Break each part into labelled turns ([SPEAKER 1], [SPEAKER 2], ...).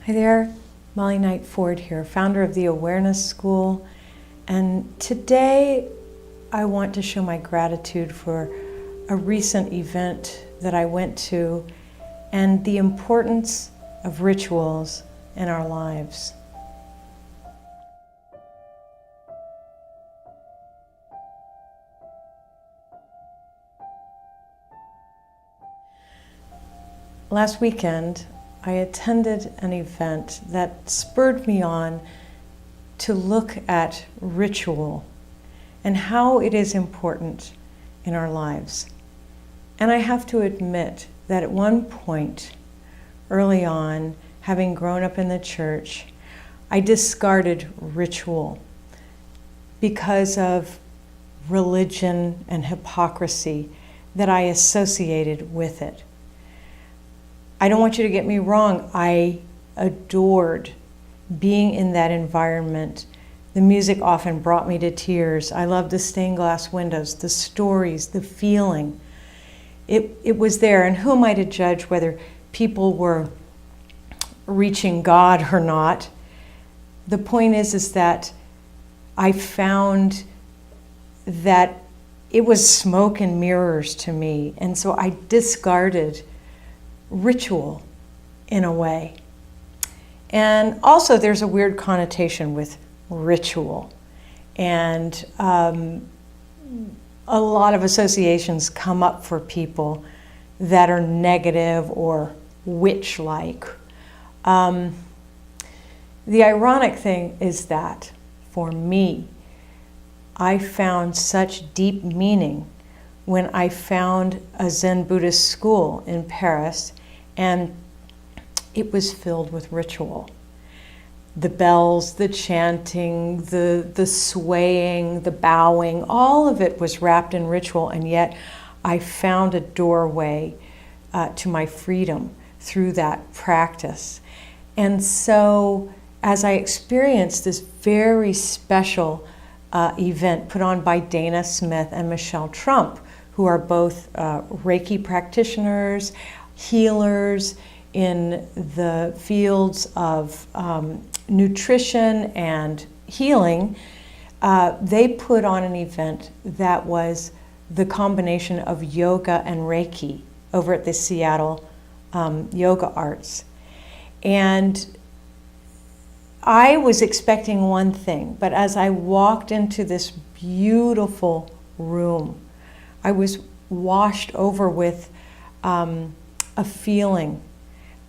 [SPEAKER 1] Hi there, Molly Knight Forde here, founder of the Awareness School, and today I want to show my gratitude for a recent event that I went to and the importance of rituals in our lives. Last weekend, I attended an event that spurred me on to look at ritual and how it is important in our lives. And I have to admit that at one point, early on, having grown up in the church, I discarded ritual because of religion and hypocrisy that I associated with it. I don't want you to get me wrong, I adored being in that environment. The music often brought me to tears. I loved the stained glass windows, the stories, the feeling. It was there, and who am I to judge whether people were reaching God or not? The point is that I found that it was smoke and mirrors to me, and so I discarded ritual in a way. And also there's a weird connotation with ritual, and a lot of associations come up for people that are negative or witch-like. The ironic thing is that for me, I found such deep meaning when I found a Zen Buddhist school in Paris, and it was filled with ritual. The bells, the chanting, the swaying, the bowing, all of it was wrapped in ritual, and yet I found a doorway to my freedom through that practice. And so as I experienced this very special event put on by Dana Smith and Michelle Trump, who are both Reiki practitioners, healers in the fields of nutrition and healing, they put on an event that was the combination of yoga and Reiki over at the Seattle Yoga Arts. And I was expecting one thing, but as I walked into this beautiful room, I was washed over with a feeling.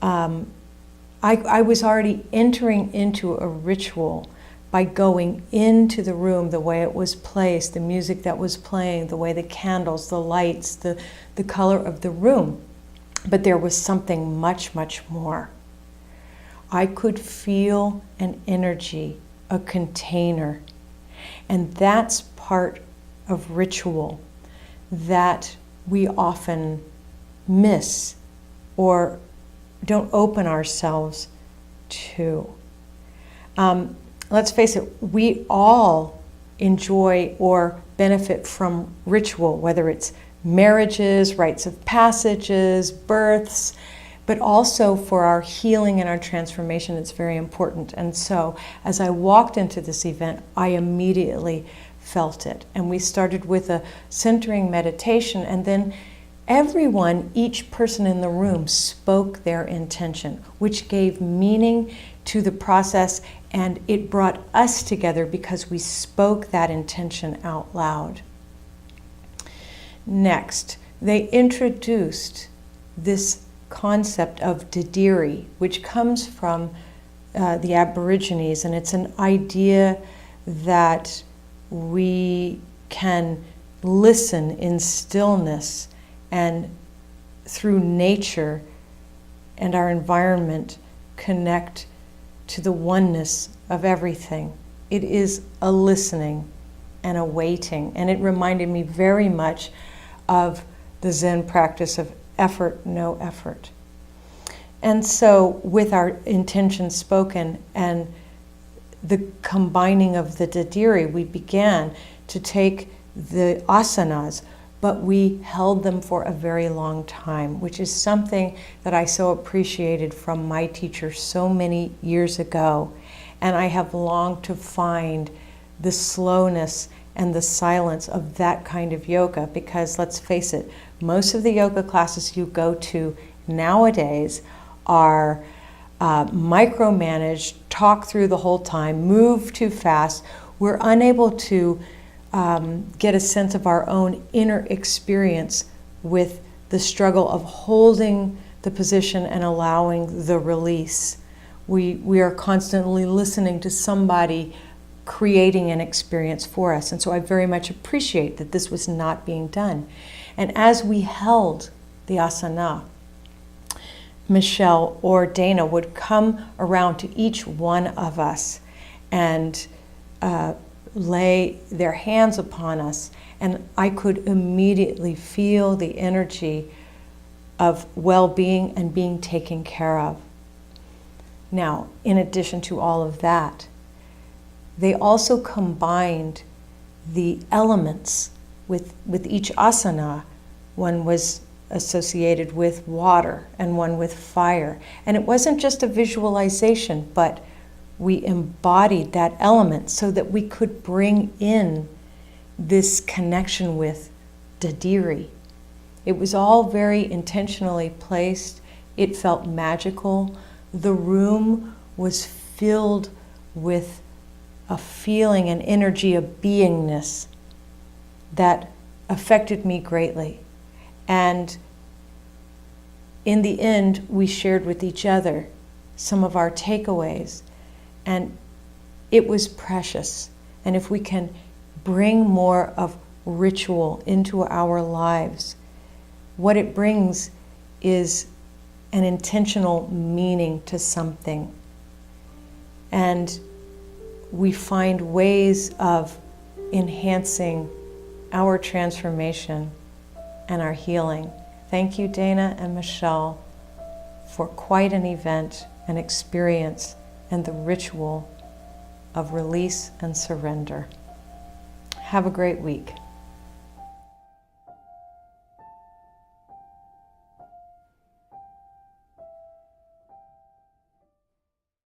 [SPEAKER 1] I was already entering into a ritual by going into the room, the way it was placed, the music that was playing, the way the candles, the lights, the color of the room. But there was something much, much more. I could feel an energy, a container. And that's part of ritual that we often miss or don't open ourselves to. Let's face it, we all enjoy or benefit from ritual, whether it's marriages, rites of passages, births, but also for our healing and our transformation, it's very important. And so as I walked into this event, I immediately felt it. And we started with a centering meditation, and then everyone, each person in the room spoke their intention, which gave meaning to the process, and it brought us together because we spoke that intention out loud. Next, they introduced this concept of Didiri, which comes from the Aborigines, and it's an idea that we can listen in stillness and through nature and our environment connect to the oneness of everything. It is a listening and a waiting, and it reminded me very much of the Zen practice of effort, no effort. And so with our intention spoken and the combining of the Didiri, we began to take the asanas, but we held them for a very long time, which is something that I so appreciated from my teacher so many years ago. And I have longed to find the slowness and the silence of that kind of yoga, because let's face it, most of the yoga classes you go to nowadays are micromanaged, talk through the whole time, move too fast. We're unable to get a sense of our own inner experience with the struggle of holding the position and allowing the release. We are constantly listening to somebody creating an experience for us. And so I very much appreciate that this was not being done. And as we held the asana, Michelle or Dana would come around to each one of us and lay their hands upon us, and I could immediately feel the energy of well-being and being taken care of. Now, in addition to all of that, they also combined the elements with each asana. One was associated with water and one with fire. And it wasn't just a visualization, but we embodied that element so that we could bring in this connection with Dadiri. It was all very intentionally placed. It felt magical. The room was filled with a feeling, an energy of beingness that affected me greatly. And in the end, we shared with each other some of our takeaways. And it was precious. And if we can bring more of ritual into our lives, what it brings is an intentional meaning to something. And we find ways of enhancing our transformation and our healing. Thank you, Dana and Michelle, for quite an event, an experience, and the ritual of release and surrender. Have a great week.